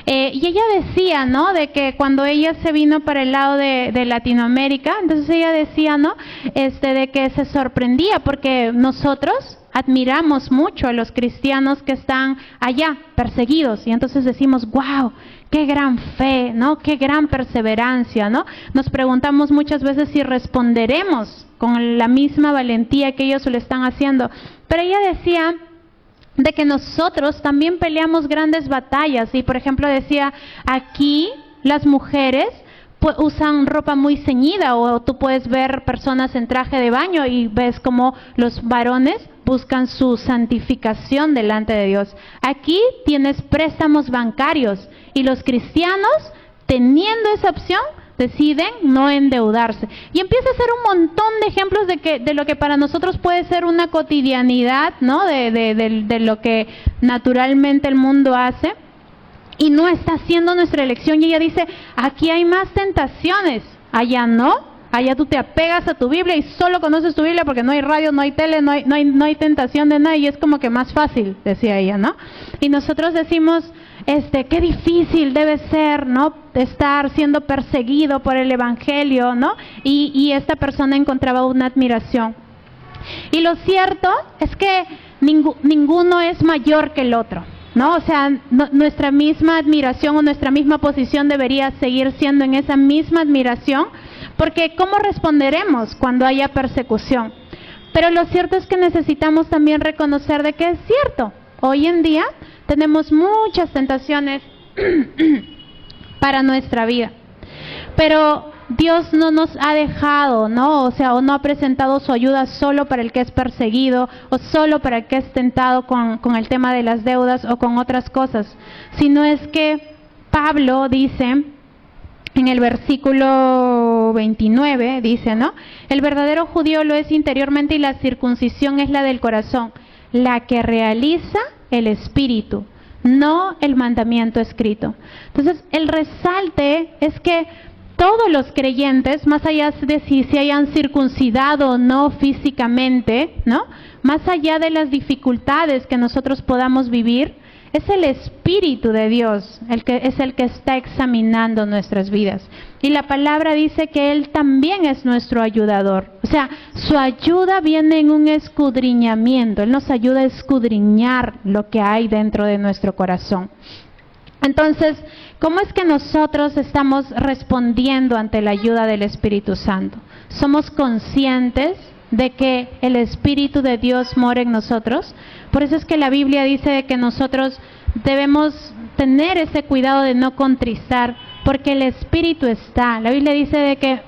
Y ella decía, ¿no? De que cuando ella se vino para el lado de Latinoamérica, entonces ella decía, ¿no? De que se sorprendía porque nosotros admiramos mucho a los cristianos que están allá, perseguidos, y entonces decimos, wow, qué gran fe, ¿no? Qué gran perseverancia, ¿no? Nos preguntamos muchas veces si responderemos con la misma valentía que ellos lo están haciendo. Pero ella decía de que nosotros también peleamos grandes batallas, y por ejemplo decía, aquí las mujeres usan ropa muy ceñida, o tú puedes ver personas en traje de baño y ves como los varones buscan su santificación delante de Dios. Aquí tienes préstamos bancarios y los cristianos, teniendo esa opción, deciden no endeudarse. Y empieza a ser un montón de ejemplos de lo que para nosotros puede ser una cotidianidad, ¿no? De lo que naturalmente el mundo hace. Y no está siendo nuestra elección. Y ella dice, aquí hay más tentaciones, allá no. Allá tú te apegas a tu Biblia y solo conoces tu Biblia porque no hay radio, no hay tele, no hay tentación de nada, y es como que más fácil, decía ella, ¿no? Y nosotros decimos, qué difícil debe ser, ¿no? Estar siendo perseguido por el Evangelio, ¿no? Y esta persona encontraba una admiración. Y lo cierto es que ninguno es mayor que el otro, ¿no? O sea, nuestra misma admiración o nuestra misma posición debería seguir siendo en esa misma admiración, porque ¿cómo responderemos cuando haya persecución? Pero lo cierto es que necesitamos también reconocer de que es cierto. Hoy en día tenemos muchas tentaciones para nuestra vida. Pero Dios no nos ha dejado, ¿no? O sea, o no ha presentado su ayuda solo para el que es perseguido, o solo para el que es tentado con el tema de las deudas o con otras cosas. Sino es que Pablo dice en el versículo 29, dice, ¿no? El verdadero judío lo es interiormente y la circuncisión es la del corazón, la que realiza el espíritu, no el mandamiento escrito. Entonces, el resalte es que todos los creyentes, más allá de si se hayan circuncidado o no físicamente, ¿no? Más allá de las dificultades que nosotros podamos vivir, es el Espíritu de Dios el que está examinando nuestras vidas. Y la palabra dice que Él también es nuestro ayudador. O sea, su ayuda viene en un escudriñamiento. Él nos ayuda a escudriñar lo que hay dentro de nuestro corazón. Entonces, ¿cómo es que nosotros estamos respondiendo ante la ayuda del Espíritu Santo? ¿Somos conscientes de que el Espíritu de Dios mora en nosotros? Por eso es que la Biblia dice de que nosotros debemos tener ese cuidado de no contristar, porque el Espíritu está. La Biblia dice de que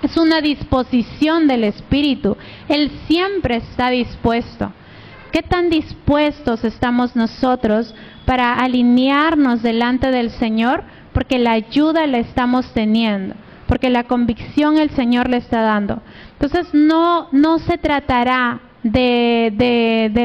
es una disposición del Espíritu. Él siempre está dispuesto. ¿Qué tan dispuestos estamos nosotros para alinearnos delante del Señor? Porque la ayuda la estamos teniendo, porque la convicción el Señor le está dando. Entonces no se tratará de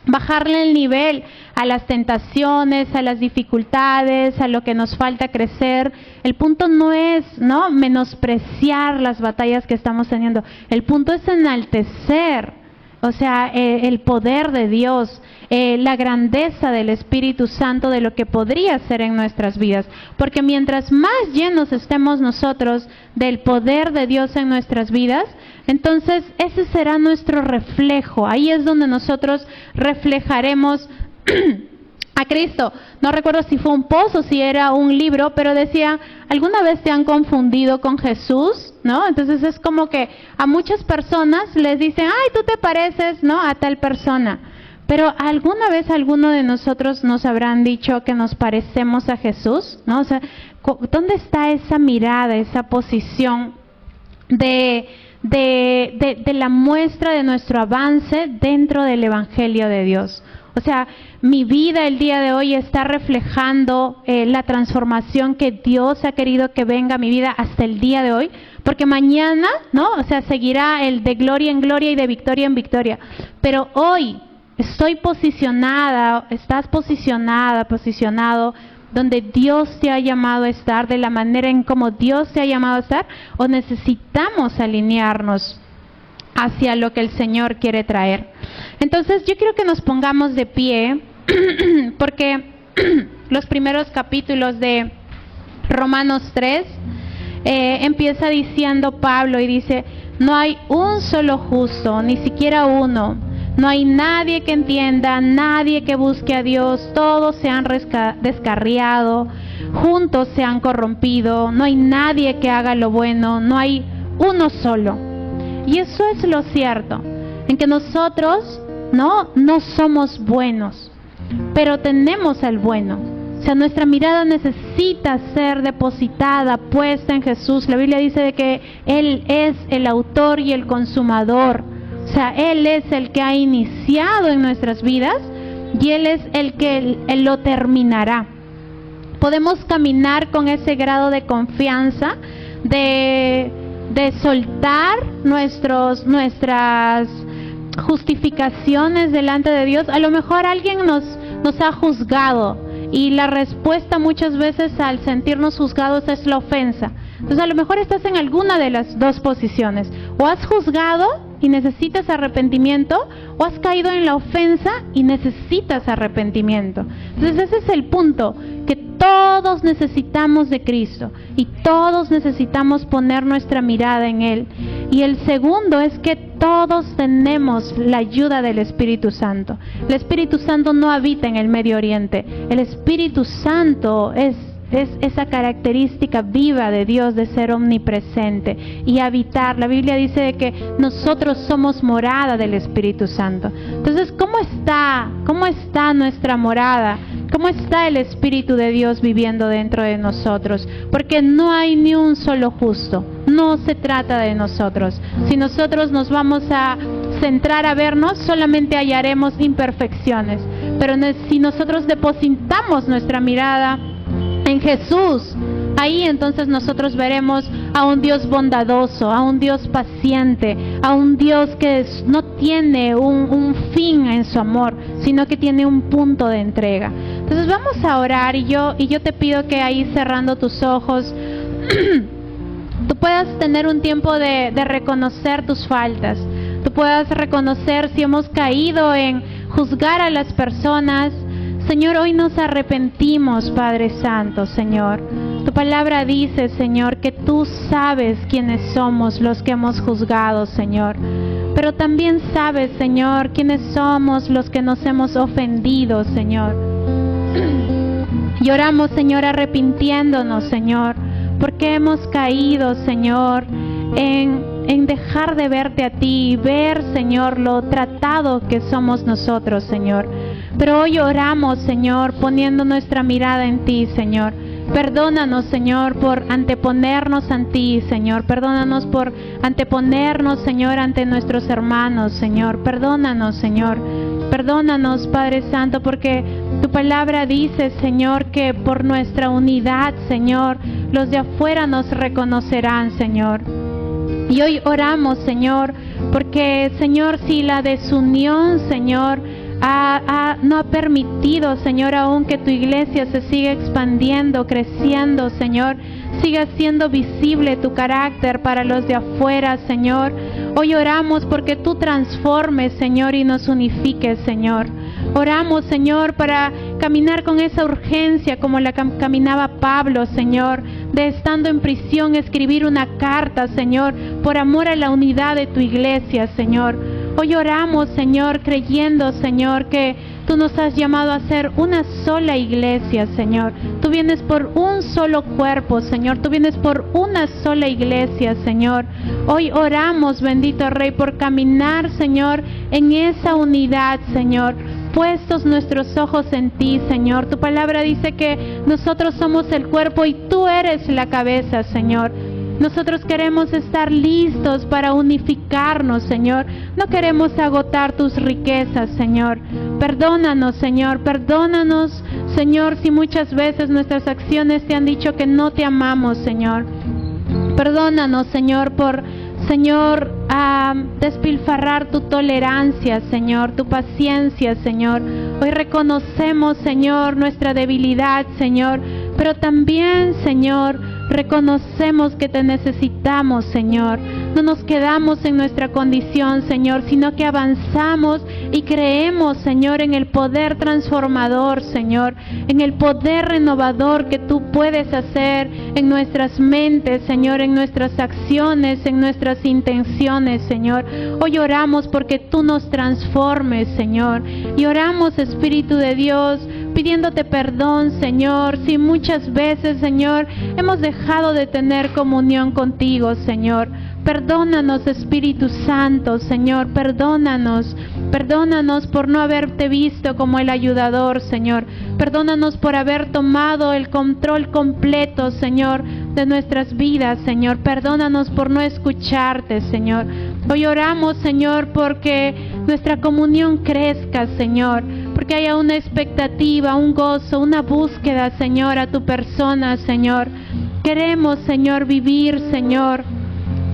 bajarle el nivel a las tentaciones, a las dificultades, a lo que nos falta crecer. El punto no es, ¿no?, menospreciar las batallas que estamos teniendo. El punto es enaltecer, o sea, el poder de Dios, la grandeza del Espíritu Santo, de lo que podría ser en nuestras vidas. Porque mientras más llenos estemos nosotros del poder de Dios en nuestras vidas, entonces ese será nuestro reflejo. Ahí es donde nosotros reflejaremos a Cristo. No recuerdo si fue un post o si era un libro, pero decía, ¿alguna vez te han confundido con Jesús? ¿No? Entonces es como que a muchas personas les dicen, ay, tú te pareces, ¿no?, a tal persona. Pero ¿alguna vez alguno de nosotros nos habrán dicho que nos parecemos a Jesús? ¿No? O sea, ¿dónde está esa mirada, esa posición de la muestra de nuestro avance dentro del Evangelio de Dios? O sea, mi vida el día de hoy está reflejando la transformación que Dios ha querido que venga a mi vida hasta el día de hoy, porque mañana, ¿no?, o sea, seguirá el de gloria en gloria y de victoria en victoria. Pero hoy Estoy posicionada, estás posicionado donde Dios te ha llamado a estar, de la manera en como Dios te ha llamado a estar, o necesitamos alinearnos hacia lo que el Señor quiere traer. Entonces yo quiero que nos pongamos de pie, porque los primeros capítulos de Romanos 3 empieza diciendo Pablo y dice: no hay un solo justo, ni siquiera uno. No hay nadie que entienda, nadie que busque a Dios. Todos se han descarriado, juntos se han corrompido. No hay nadie que haga lo bueno, no hay uno solo. Y eso es lo cierto, en que nosotros no somos buenos, pero tenemos al bueno. O sea, nuestra mirada necesita ser depositada, puesta en Jesús. La Biblia dice de que Él es el autor y el consumador. O sea, Él es el que ha iniciado en nuestras vidas y Él es el que Él lo terminará. Podemos caminar con ese grado de confianza, de soltar nuestras justificaciones delante de Dios. A lo mejor alguien nos ha juzgado y la respuesta muchas veces al sentirnos juzgados es la ofensa. Entonces a lo mejor estás en alguna de las dos posiciones: o has juzgado y necesitas arrepentimiento, o has caído en la ofensa y necesitas arrepentimiento. Entonces ese es el punto, que todos necesitamos de Cristo y todos necesitamos poner nuestra mirada en Él. Y el segundo es que todos tenemos la ayuda del Espíritu Santo. El Espíritu Santo no habita en el Medio Oriente. El Espíritu Santo es esa característica viva de Dios de ser omnipresente y habitar. La Biblia dice de que nosotros somos morada del Espíritu Santo. Entonces, ¿cómo está nuestra morada? ¿Cómo está el Espíritu de Dios viviendo dentro de nosotros? Porque no hay ni un solo justo. No se trata de nosotros. Si nosotros nos vamos a centrar a vernos, solamente hallaremos imperfecciones. Pero si nosotros depositamos nuestra mirada en Jesús, ahí entonces nosotros veremos a un Dios bondadoso, a un Dios paciente, a un Dios que no tiene un fin en su amor, sino que tiene un punto de entrega. Entonces vamos a orar y yo te pido que ahí, cerrando tus ojos, tú puedas tener un tiempo de reconocer tus faltas. Tú puedas reconocer si hemos caído en juzgar a las personas. Señor, hoy nos arrepentimos, Padre Santo, Señor. Tu palabra dice, Señor, que tú sabes quiénes somos los que hemos juzgado, Señor. Pero también sabes, Señor, quiénes somos los que nos hemos ofendido, Señor. Y oramos, Señor, arrepintiéndonos, Señor, porque hemos caído, Señor, en dejar de verte a ti y ver, Señor, lo tratado que somos nosotros, Señor. Pero hoy oramos, Señor, poniendo nuestra mirada en ti, Señor. Perdónanos, Señor, por anteponernos a ti, Señor. Perdónanos por anteponernos, Señor, ante nuestros hermanos, Señor. Perdónanos, Señor. Perdónanos, Padre Santo, porque tu palabra dice, Señor, que por nuestra unidad, Señor, los de afuera nos reconocerán, Señor. Y hoy oramos, Señor, porque, Señor, si la desunión, Señor, no ha permitido, Señor, aún que tu iglesia se siga expandiendo, creciendo, Señor, siga siendo visible tu carácter para los de afuera, Señor. Hoy oramos porque tú transformes, Señor, y nos unifiques, Señor. Oramos, Señor, para caminar con esa urgencia como la caminaba Pablo, Señor, de estando en prisión escribir una carta, Señor, por amor a la unidad de tu iglesia, Señor. Hoy oramos, Señor, creyendo, Señor, que tú nos has llamado a ser una sola iglesia, Señor. Tú vienes por un solo cuerpo, Señor. Tú vienes por una sola iglesia, Señor. Hoy oramos, bendito Rey, por caminar, Señor, en esa unidad, Señor. Puestos nuestros ojos en ti, Señor. Tu palabra dice que nosotros somos el cuerpo y tú eres la cabeza, Señor. Nosotros queremos estar listos para unificarnos, Señor. No queremos agotar tus riquezas, Señor. Perdónanos, Señor. Perdónanos, Señor, si muchas veces nuestras acciones te han dicho que no te amamos, Señor. Perdónanos, Señor, por Señor, a despilfarrar tu tolerancia, Señor, tu paciencia, Señor. Hoy reconocemos, Señor, nuestra debilidad, Señor, pero también, Señor, reconocemos que te necesitamos, Señor. No nos quedamos en nuestra condición, Señor, sino que avanzamos y creemos, Señor, en el poder transformador, Señor, en el poder renovador que tú puedes hacer en nuestras mentes, Señor, en nuestras acciones, en nuestras intenciones, Señor. Hoy oramos porque tú nos transformes, Señor, y oramos, Espíritu de Dios, pidiéndote perdón, Señor, si muchas veces, Señor, hemos dejado de tener comunión contigo, Señor. Perdónanos, Espíritu Santo, Señor, perdónanos. Perdónanos por no haberte visto como el ayudador, Señor. Perdónanos por haber tomado el control completo, Señor, de nuestras vidas, Señor. Perdónanos por no escucharte, Señor. Hoy oramos, Señor, porque nuestra comunión crezca, Señor, porque haya una expectativa, un gozo, una búsqueda, Señor, a tu persona, Señor. Queremos, Señor, vivir, Señor,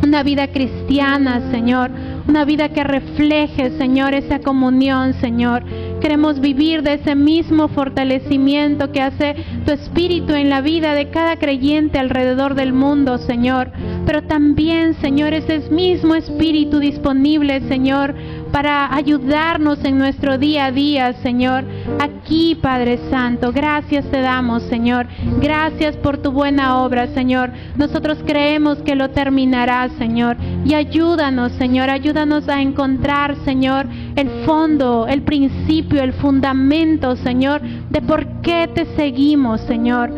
una vida cristiana, Señor, una vida que refleje, Señor, esa comunión, Señor. Queremos vivir de ese mismo fortalecimiento que hace tu Espíritu en la vida de cada creyente alrededor del mundo, Señor. Pero también, Señor, ese mismo Espíritu disponible, Señor, para ayudarnos en nuestro día a día, Señor. Aquí, Padre Santo, gracias te damos, Señor. Gracias por tu buena obra, Señor. Nosotros creemos que lo terminarás, Señor. Y ayúdanos, Señor, ayúdanos a encontrar, Señor, el fondo, el principio, el fundamento, Señor, de por qué te seguimos, Señor.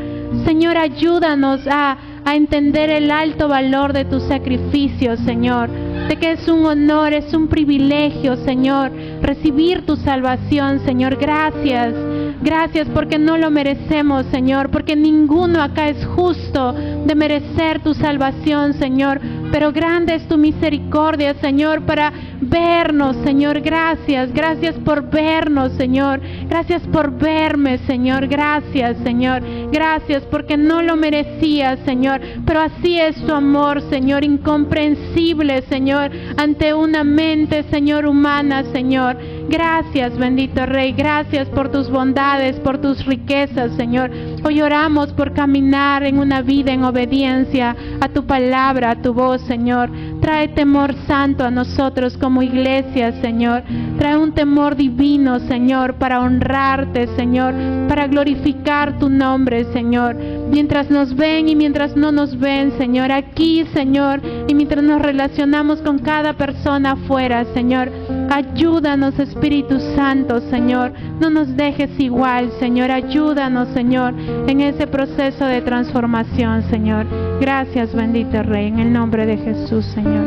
Señor, ayúdanos a entender el alto valor de tu sacrificio, Señor, de que es un honor, es un privilegio, Señor, recibir tu salvación, Señor. Gracias, gracias porque no lo merecemos, Señor, porque ninguno acá es justo de merecer tu salvación, Señor, pero grande es tu misericordia, Señor, para vernos, Señor. Gracias, gracias por vernos, Señor. Gracias por verme, Señor. Gracias, Señor. Gracias porque no lo merecía, Señor, pero así es tu amor, Señor, incomprensible, Señor, ante una mente, Señor, humana, Señor. Gracias, bendito Rey. Gracias por tus bondades, por tus riquezas, Señor. Hoy oramos por caminar en una vida en obediencia a tu palabra, a tu voz, Señor. Trae temor santo a nosotros como iglesia, Señor. Trae un temor divino, Señor, para honrarte, Señor, para glorificar tu nombre, Señor. Mientras nos ven y mientras no nos ven, Señor, aquí, Señor, y mientras nos relacionamos con cada persona afuera, Señor, ayúdanos, Espíritu Santo, Señor. No nos dejes igual, Señor. Ayúdanos, Señor, en ese proceso de transformación, Señor. Gracias, bendito Rey, en el nombre de Jesús, Señor.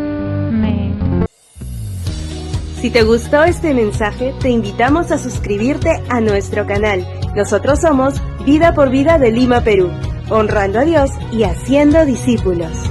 Amén. Si te gustó este mensaje, te invitamos a suscribirte a nuestro canal. Nosotros somos Vida por Vida de Lima, Perú, honrando a Dios y haciendo discípulos.